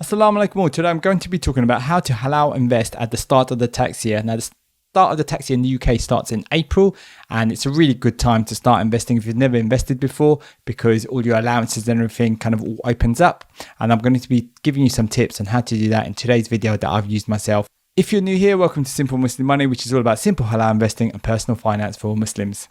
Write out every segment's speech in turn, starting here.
Assalamu alaikum all. Today I'm going to be talking about how to halal invest at the start of the tax year. Now the start of the tax year in the UK starts in April, and it's a really good time to start investing if you've never invested before, because all your allowances and everything kind of all opens up. And I'm going to be giving you some tips on how to do that in today's video that I've used myself. If you're new here, welcome to Simple Muslim Money, which is all about simple halal investing and personal finance for Muslims.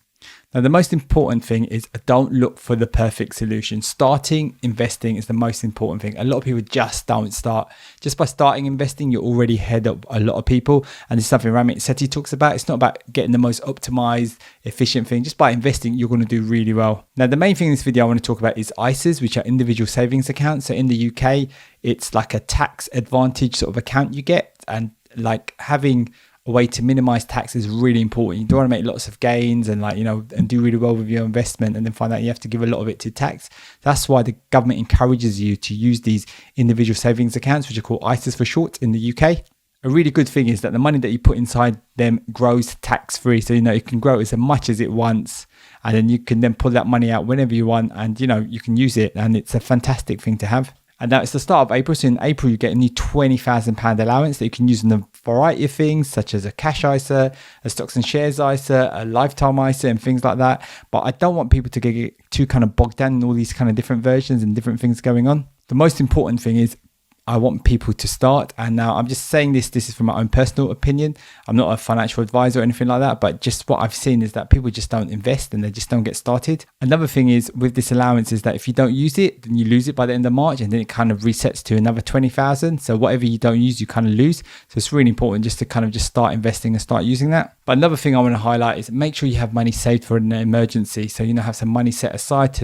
Now, the most important thing is don't look for the perfect solution. Starting investing is the most important thing. A lot of people just don't start. Just by starting investing, you're already ahead of a lot of people. And this is something Ramit Sethi talks about. It's not about getting the most optimized, efficient thing. Just by investing, you're going to do really well. Now, the main thing in this video I want to talk about is ISAs, which are individual savings accounts. So in the UK, it's like a tax advantage sort of account you get. And like having a way to minimize tax is really important. You don't want to make lots of gains and and do really well with your investment and then find out you have to give a lot of it to tax. That's why the government encourages you to use these individual savings accounts, which are called ISAs for short in the UK. A really good thing is that the money that you put inside them grows tax free. So, you can grow as much as it wants, and then you can then pull that money out whenever you want, and, you can use it. And it's a fantastic thing to have. And now it's the start of April. So in April, you get a new £20,000 allowance that you can use on a variety of things, such as a cash ISA, a stocks and shares ISA, a lifetime ISA, and things like that. But I don't want people to get too kind of bogged down in all these kind of different versions and different things going on. The most important thing is I want people to start. And now I'm just saying this is from my own personal opinion. I'm not a financial advisor or anything like that, but just what I've seen is that people just don't invest and they just don't get started. Another thing is with this allowance is that if you don't use it, then you lose it by the end of March, and then it kind of resets to another 20,000. So whatever you don't use, you kind of lose. So it's really important just to kind of just start investing and start using that. But another thing I want to highlight is make sure you have money saved for an emergency. So, have some money set aside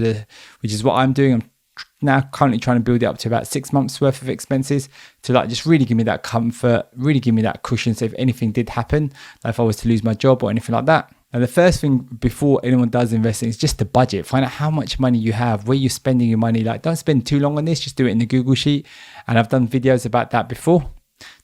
which is what I'm doing. I'm now currently trying to build it up to about 6 months worth of expenses to just really give me that comfort, really give me that cushion. So if anything did happen, like if I was to lose my job or anything like that. And the first thing before anyone does investing is just to budget. Find out how much money you have, where you're spending your money. Don't spend too long on this, just do it in the Google sheet. And I've done videos about that before.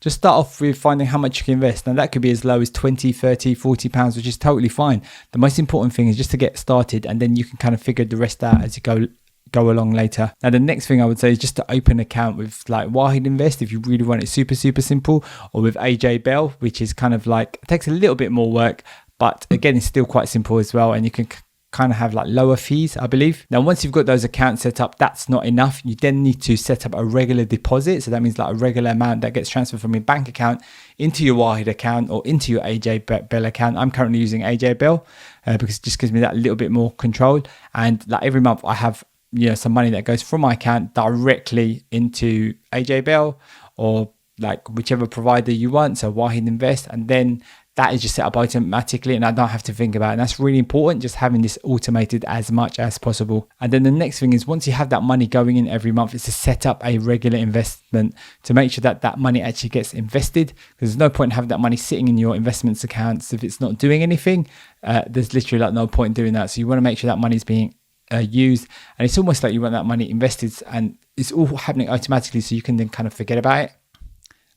Just start off with finding how much you can invest. Now that could be as low as 20, 30, 40 pounds, which is totally fine. The most important thing is just to get started, and then you can kind of figure the rest out as you go along later. Now the next thing I would say is just to open an account with Wahid Invest if you really want it super simple, or with AJ Bell, which is kind of it takes a little bit more work, but again it's still quite simple as well, and you can kind of have lower fees, I believe. Now once you've got those accounts set up, that's not enough. You then need to set up a regular deposit. So that means a regular amount that gets transferred from your bank account into your Wahid account or into your AJ Bell account. I'm currently using AJ Bell because it just gives me that little bit more control. And every month I have some money that goes from my account directly into AJ Bell or whichever provider you want, so Wahid Invest, and then that is just set up automatically and I don't have to think about it. And that's really important, just having this automated as much as possible. And then the next thing is, once you have that money going in every month, is to set up a regular investment to make sure that that money actually gets invested, because there's no point in having that money sitting in your investments accounts if it's not doing anything. There's literally no point in doing that. So you want to make sure that money is being used, and it's almost like you want that money invested and it's all happening automatically, so you can then kind of forget about it.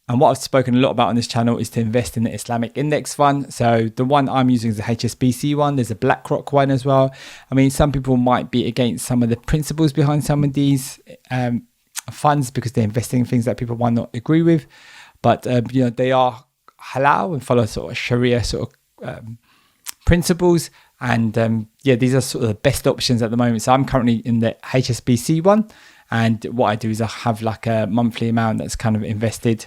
And what I've spoken a lot about on this channel is to invest in the Islamic index fund. So the one I'm using is the HSBC one. There's a BlackRock one as well. I mean, some people might be against some of the principles behind some of these funds because they're investing in things that people might not agree with, but they are halal and follow sort of Sharia sort of principles. And these are sort of the best options at the moment. So I'm currently in the HSBC one, and what I do is I have a monthly amount that's kind of invested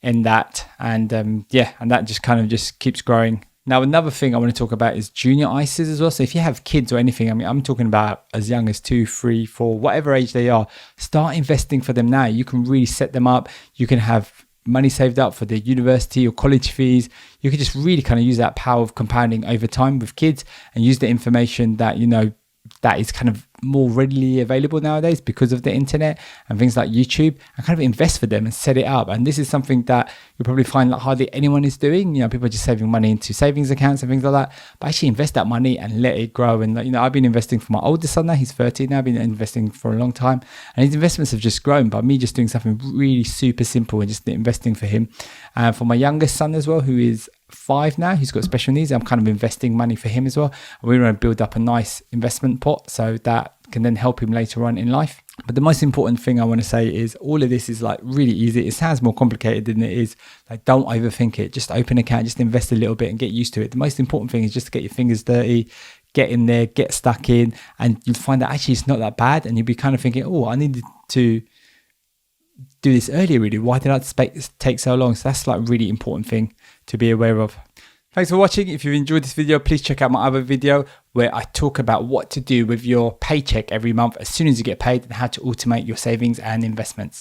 in that, and and that just kind of just keeps growing. Now another thing I want to talk about is junior ISAs as well. So if you have kids or anything, I mean, I'm talking about as young as 2, 3, 4, whatever age they are, start investing for them now. You can really set them up. You can have money saved up for their university or college fees. You can just really kind of use that power of compounding over time with kids, and use the information that that is kind of more readily available nowadays because of the internet and things like YouTube, and kind of invest for them and set it up. And this is something that you'll probably find hardly anyone is doing. People are just saving money into savings accounts and things like that, but actually invest that money and let it grow. And I've been investing for my oldest son now, he's 13 now. I've been investing for a long time, and his investments have just grown by me just doing something really super simple and just investing for him. And for my youngest son as well, who is 5 now, he's got special needs, I'm kind of investing money for him as well. And we want to build up a nice investment pot so that can then help him later on in life. But the most important thing I want to say is all of this is like really easy. It sounds more complicated than it is. Like, don't overthink it. Just open an account, just invest a little bit and get used to it. The most important thing is just to get your fingers dirty, get in there, get stuck in, and you'll find that actually it's not that bad. And you'll be kind of thinking, oh, I needed to do this earlier, really. Why did I take so long? So that's like a really important thing to be aware of. Thanks for watching. If you've enjoyed this video, please check out my other video where I talk about what to do with your paycheck every month as soon as you get paid and how to automate your savings and investments.